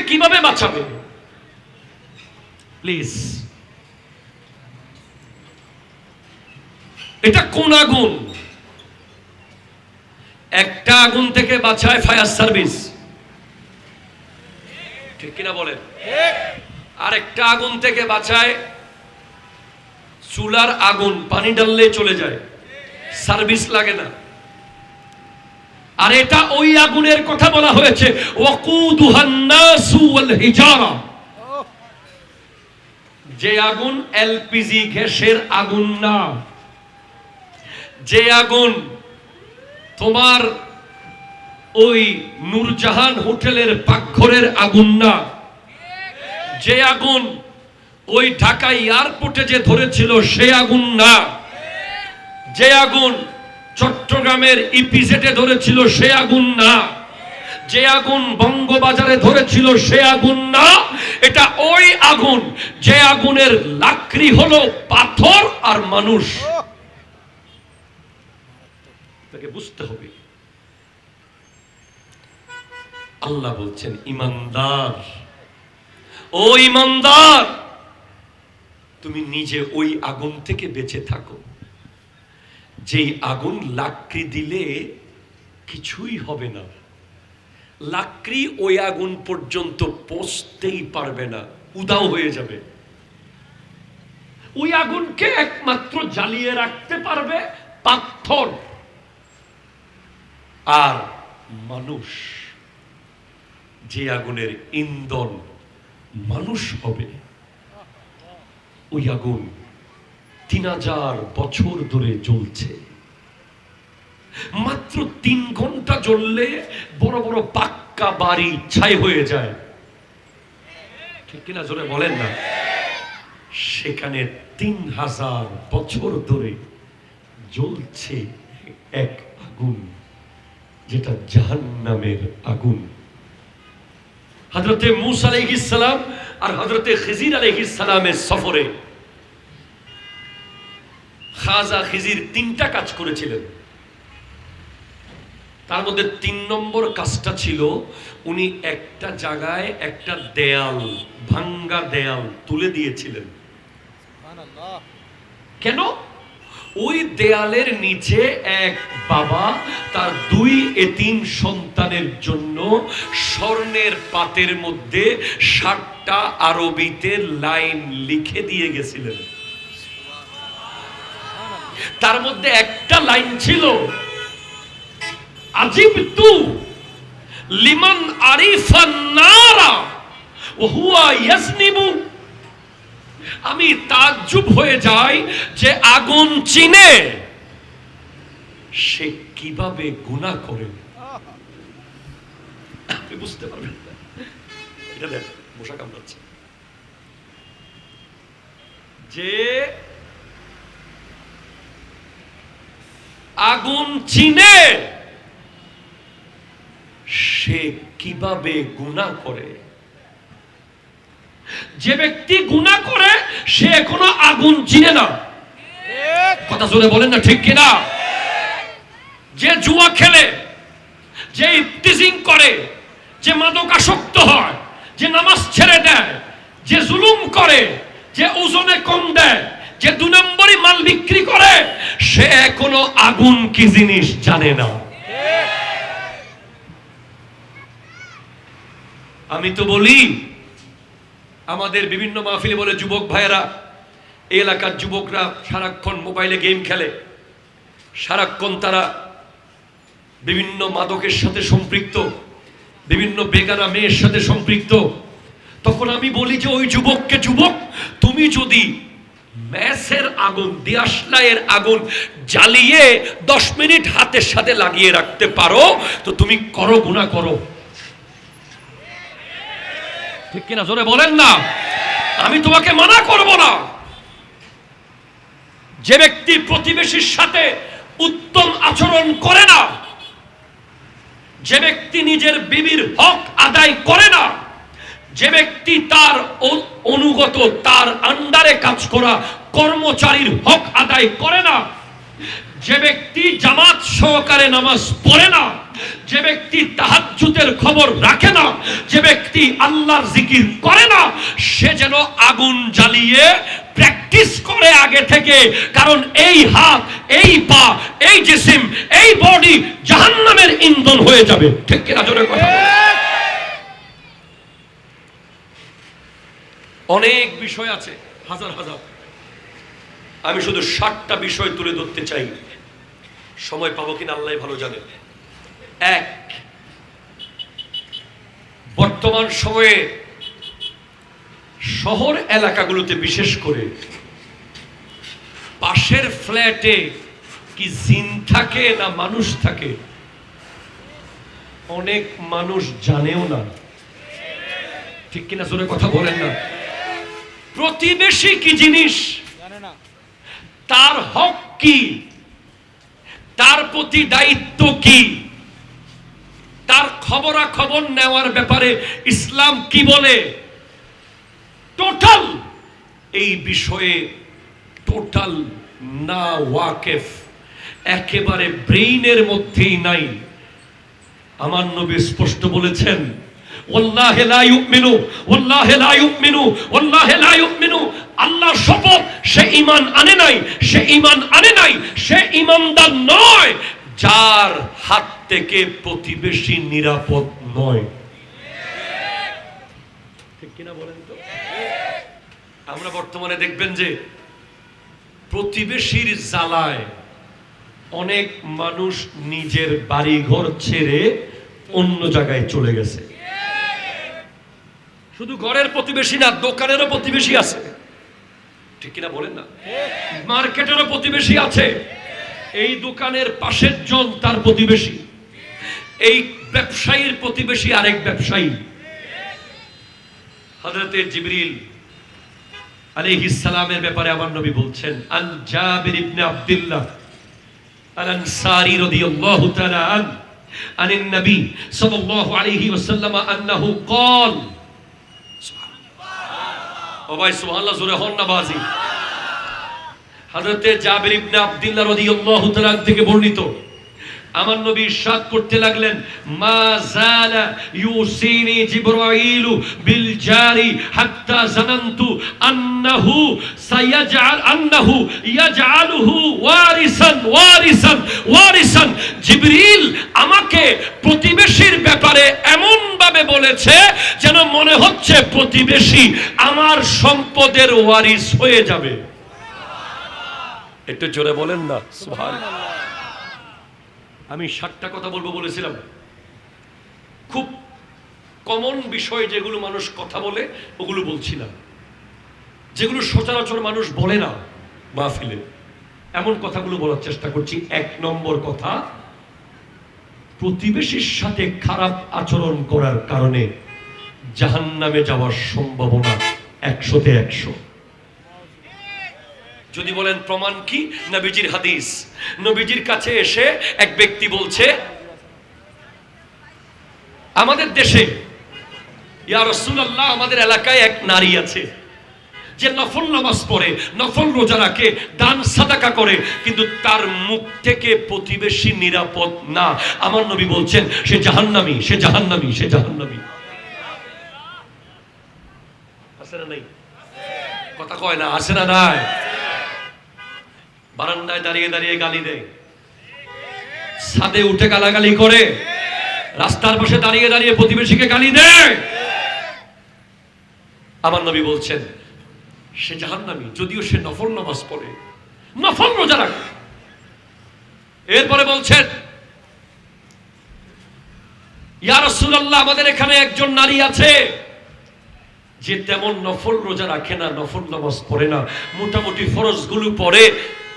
কিভাবে বাঁচাবে? প্লিজ, এটা কোন আগুন? একটা আগুন থেকে বাঁচায় ফায়ার সার্ভিস, ঠিক কিনা বলেন? আর একটা আগুন থেকে বাঁচায় চুলার আগুন, পানি ঢাললে চলে যায়, সার্ভিস লাগে না। আর এটা ওই আগুনের কথা বলা হয়েছে, ওয়াকুদুহান নাসু ওয়াল হিজারা, যে আগুন এলপিজি গ্যাসের আগুন না, যে আগুন তোমার ওই নূরজাহান হোটেলের পাকঘরের আগুন না, যে আগুন ওই ঢাকা এয়ারপোর্টে যে ধরেছিল সে আগুন না, যে আগুন চট্টগ্রামের ইপিজেডে ধরেছিল সে আগুন না, যে আগুন বঙ্গবাজারে ধরেছিল সে আগুন না। এটা ওই আগুন যে আগুনের লাকড়ি হলো পাথর আর মানুষ। তাকে বুঝতে হবে। আল্লাহ বলছেন, ইমানদার, ও ইমানদার, তুমি নিজে ওই আগুন থেকে বেঁচে থাকো, যেই আগুন লাকড়ি দিলে কিছুই হবে না, লাকড়ি ওই আগুন পর্যন্ত পৌঁছতেই পারবে না, উধাও হয়ে যাবে। ওই আগুনকে একমাত্র জ্বালিয়ে রাখতে পারবে পাথর আর মানুষ। যে আগুনের ইন্ধন মানুষ হবে, ওই আগুন 3000 বছর ধরে জ্বলছে। মাত্র 3 ঘন্টা জ্বললে বড় বড় পাক্কা বাড়ি ছাই হয়ে যায়, ঠিক কিনা জোরে বলেন না? সেখানে 3000 বছর ধরে জ্বলছে এক আগুন, যেটা জাহান্নামের আগুন। হযরতে মূসা আলাইহিস সালাম আর হযরতে খিজির আলাইহিস সালামের সফরে খাজা খিজির 3টা কাজ করেছিলেন। তার মধ্যে 3 নম্বর কাজটা ছিল, উনি একটা জায়গায় একটা দেয়াল, ভাঙ্গা দেয়াল তুলে দিয়েছিলেন। কেন? ওই দেয়ালের নিচে এক বাবা তার 2 এতিম সন্তানের জন্য স্বর্ণের পাতের মধ্যে 60টা আরবিতে লাইন লিখে দিয়ে গেছিলেন। তার মধ্যে একটা লাইন ছিল, আজিবতু লিমান আরিফান নারা ওয়া হুয়া ইয়াজনিবু। আমি তাজ্জুব হয়ে যাই যে আগুন চিনে সে কিভাবে গুনাহ করে। আপনি বুঝতে পারবেন না। এটা দেখ, মশা কামড়াচ্ছে। যে আগুন চিনে সে কিভাবে গুনাহ করে। যে ব্যক্তি গুনাহ করে সে এখনো আগুন চিনে না। কথা জোরে বলেন না, ঠিক কিনা? যে জুয়া খেলে, যে ইফতিজিং করে, যে মাদকাসক্ত হয়, যে নামাজ ছেড়ে দেয়, যে জুলুম করে, যে ওজনে কম দেয়, যে 2 নম্বরই মাল বিক্রি করে, সে এখনো আগুন কি জিনিস জানে না। আমি তো বলি, আমাদের বিভিন্ন মাহফিলে বলে যুবক ভাইয়েরা, এই এলাকার যুবকরা সারাক্ষণ মোবাইলে গেম খেলে, সারাক্ষণ তারা বিভিন্ন মাদকের সাথে সম্পৃক্ত, বিভিন্ন বেগানা মেয়ের সাথে সম্পৃক্ত। তখন আমি বলি যে ওই যুবককে, যুবক, তুমি যদি ম্যাচের আগুন, দিয়াশলাইয়ের আগুন জ্বালিয়ে 10 মিনিট হাতের সাথে লাগিয়ে রাখতে পারো তো তুমি করো, গুনাহ করো, ঠিক কিনা জোরে বলেন না? আমি তোমাকে মানা করব না। যে ব্যক্তি প্রতিবেশীর সাথে উত্তম আচরণ করে না, যে ব্যক্তি নিজের বিবির হক আদায় করে না, যে ব্যক্তি তার অনুগত, তার আন্ডারে কাজ করা কর্মচারীর হক আদায় করে না, যে ব্যক্তি জামাত সহকারে নামাজ পড়ে না, যে ব্যক্তি তাহাজ্জুদের খবর রাখে না, যে ব্যক্তি আল্লাহর জিকির করে না, সে যেন আগুন জ্বালিয়ে প্র্যাকটিস করে আগে থেকে। কারণ এই হাত, এই পা, এই জিসিম, এই বডি জাহান্নামের ইন্ধন হয়ে যাবে। ঠিক কিনা? জোরে কথা। অনেক বিষয় আছে, হাজার হাজার। আমি শুধু 7টা বিষয় তুলে ধরতে চাই, সময় পাবো কিনা আল্লাহ ভালো জানে। এক, বর্তমান সময়ে শহর এলাকাগুলোতে বিশেষ করে পাশের ফ্ল্যাটে কি জিন থাকে না মানুষ থাকে, অনেক মানুষ জানেও না। ঠিক কিনা? জোরে কথা বলেন না। প্রতিবেশী কি জিনিস, তার হক কি, তার প্রতি দায়িত্ব কি, তার খবরাখবর নেওয়ার ব্যাপারে ইসলাম কি বলে, টোটাল এই বিষয়ে টোটাল না ওয়াকেফ, একেবারে ব্রেইনের মধ্যেই নাই। আমার নবী স্পষ্ট বলেছেন, ওয়াল্লাহি লা ইউমিনু, ওয়াল্লাহি লা ইউমিনু, ওয়াল্লাহি লা ইউমিনু। আল্লাহর শপথ, সে ঈমান আনে নাই, সে ঈমান আনে নাই, সে ঈমানদার নয় যার হাত থেকে প্রতিবেশী নিরাপদ নয়। ঠিক কিনা বলেন তো? আমরা বর্তমানে দেখবেন যে প্রতিবেশীর জ্বালায় অনেক মানুষ নিজের বাড়িঘর ছেড়ে অন্য জায়গায় চলে গেছে। শুধু ঘরের প্রতিবেশী না, দোকানেরও প্রতিবেশী আছে। ঠিক কিনা বলেন না? মার্কেটেরও প্রতিবেশী আছে। এই দোকানের পাশের জন তার প্রতিবেশী, এই ব্যবসায়ীর প্রতিবেশী আরেক ব্যবসায়ী। হযরতে জিবরিল আলাইহিস সালামের ব্যাপারে আমার নবী বলছেন, আন জাবির ইবনে আব্দুল্লাহ আল আনসারী রাদিয়াল্লাহু তাআলা আনিন নবী সাল্লাল্লাহু আলাইহি ওয়াসাল্লাম আন্নাহু ক্বাল। ও ভাই সুবহানাল্লাহ, জোরে হন না বাজি। হযরতে জাবির ইবনে আব্দুল্লাহ রাদিয়াল্লাহু তাআলা থেকে বর্ণিত, আমার নবী ইরশাদ করতে লাগলেন, মা জালা ইউসিনি জিবরাইলু বিল জারি হাত্তা জানান্তু আন্নাহু ইয়াজআলুহু ওয়ারিসান ওয়ারিসান ওয়ারিসান। জিবরিল আমাকে প্রতিবেশীর ব্যাপারে এমন ভাবে বলেছে যেন মনে হচ্ছে প্রতিবেশী আমার সম্পদের ওয়ারিস হয়ে যাবে। একটু জোরে বলেন না সুবহানাল্লাহ। আমি 7টা কথা বলবো বলেছিলাম, খুব কমন বিষয় যেগুলো মানুষ কথা বলে ওগুলো বলছিলাম, যেগুলো সচরাচর মানুষ বলে না মাহফিলে, এমন কথাগুলো বলার চেষ্টা করছি। 1 নম্বর কথা, প্রতিবেশীর সাথে খারাপ আচরণ করার কারণে জাহান্নামে যাওয়ার সম্ভাবনা 100-তে 100। যদি বলেন প্রমাণ কি? নবীজির হাদিস। নবীজির কাছে এসে এক ব্যক্তি বলছে, আমাদের দেশে ইয়া রাসূলুল্লাহ, আমাদের এলাকায় এক নারী আছে যে নফল নামাজ পড়ে, নফল রোজা রাখে, দান সাদাকা করে, কিন্তু তার মুখ থেকে প্রতিবেশী নিরাপদ না। আমার নবী বলছেন সে জাহান্নামী, সে জাহান্নামী, সে জাহান্নামী। আছে না নাই? কথা কয় না, আছে না নাই? বারান্দায় দাঁড়িয়ে দাঁড়িয়ে গালি দেয়, ছাদে উঠে গালাগালি করে, রাস্তার পাশে দাঁড়িয়ে দাঁড়িয়ে প্রতিবেশীকে গালি দেয়। আমার নবী বলছেন সে জাহান্নামী, যদিও সে নফল নামাজ পড়ে, নফল রোজা রাখে। এরপরে বলছেন, ইয়া রাসূলুল্লাহ, আমাদের এখানে একজন নারী আছে যে তেমন নফল রোজা রাখে না, নফল নামাজ পড়ে না, মোটামুটি ফরজগুলো পড়ে,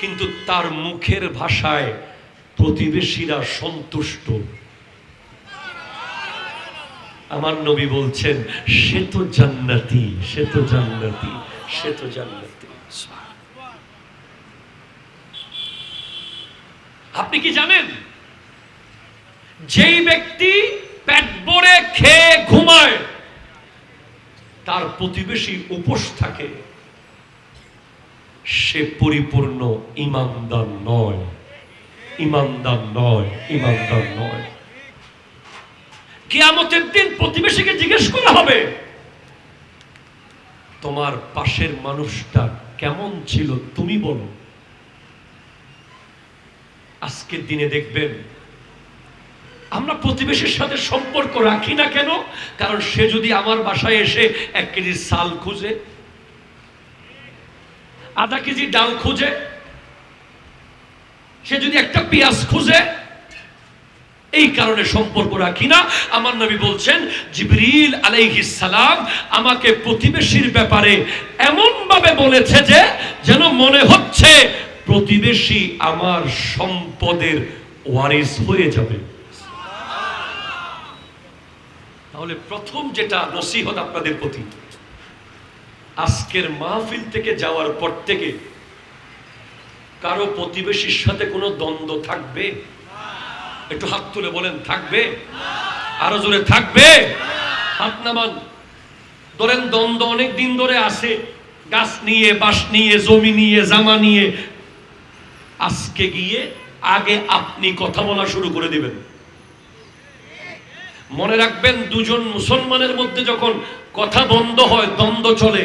কিন্তু তার মুখের ভাষায় প্রতিবেশীরা সন্তুষ্ট। আমার নবী বলছেন সে তো জান্নাতি, সে তো জান্নাতি, সে তো জান্নাতি। আপনি কি জানেন, যেই ব্যক্তি পেট ভরে খেয়ে ঘুমায় তার প্রতিবেশী উপোস থাকে, সে পরিপূর্ণ ঈমানদার নয়, ঈমানদার নয়, ঈমানদার নয়। কিয়ামতের দিন প্রতিবেশীকে জিজ্ঞেস করা হবে, তোমার পাশের মানুষটা কেমন ছিল তুমি বলো। আজকের দিনে দেখবেন আমরা প্রতিবেশীর সাথে সম্পর্ক রাখি না কেন? কারণ সে যদি আমার বাসায় এসে 1 কেজি চাল খুঁজে, আধা কেজি ডাল খুঁজে, সে যদি একটা পেঁয়াজ খুঁজে, এই কারণে সম্পর্ক রাখি না। আমার নবী বলছেন, জিবরিল আলাইহিস সালাম আমাকে প্রতিবেশীর ব্যাপারে এমন ভাবে বলেছে যে যেন মনে হচ্ছে প্রতিবেশী আমার সম্পদের ওয়ারিস হয়ে যাবে। তাহলে প্রথম যেটা নসিহত আপনাদের প্রতি, আজকের মাহফিল থেকে যাওয়ার পর থেকে কারো প্রতিবেশীর সাথে কোনো দ্বন্দ্ব থাকবে? একটু হাত তুলে বলেন, থাকবে? আরো জোরে, থাকবে? হাত নামান। ধরেন দ্বন্দ্ব অনেক দিন ধরে আছে, গাছ নিয়ে, বাঁশ নিয়ে, জমি নিয়ে, জামা নিয়ে। আজকে গিয়ে আগে আপনি কথা বলা শুরু করে দিবেন। মনে রাখবেন, দুজন মুসলমানের মধ্যে যখন কথা বন্ধ হয়, দ্বন্দ্ব চলে,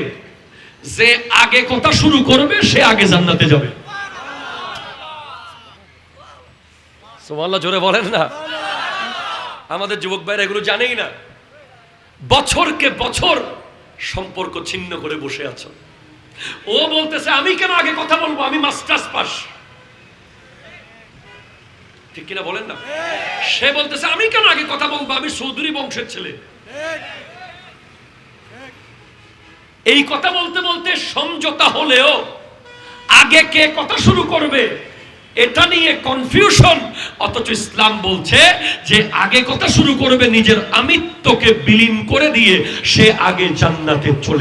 যে আগে কথা শুরু করবে সে আগে জান্নাতে যাবে। সুবহানাল্লাহ, জোরে বলেন না। আমাদের যুবক ভাইরা এগুলো জানেই না। বছরকে বছর সম্পর্ক ছিন্ন করে বসে আছো। ও বলতেছে আমি কেন আগে কথা বলবো, আমি মাস্টার্স পাস। ঠিক কিনা বলেন না? সে বলতেছে আমি কেন আগে কথা বলবো, আমি চৌধুরী বংশের ছেলে। এই কথা বলতে বলতে সমঝোতা হলেও আগে কে কথা শুরু করবে এটা নিয়ে কনফিউশন। অথচ ইসলাম বলছে যে আগে কথা শুরু করবে নিজের আমিত্বকে বিলীন করে দিয়ে সে আগে জান্নাতে চলে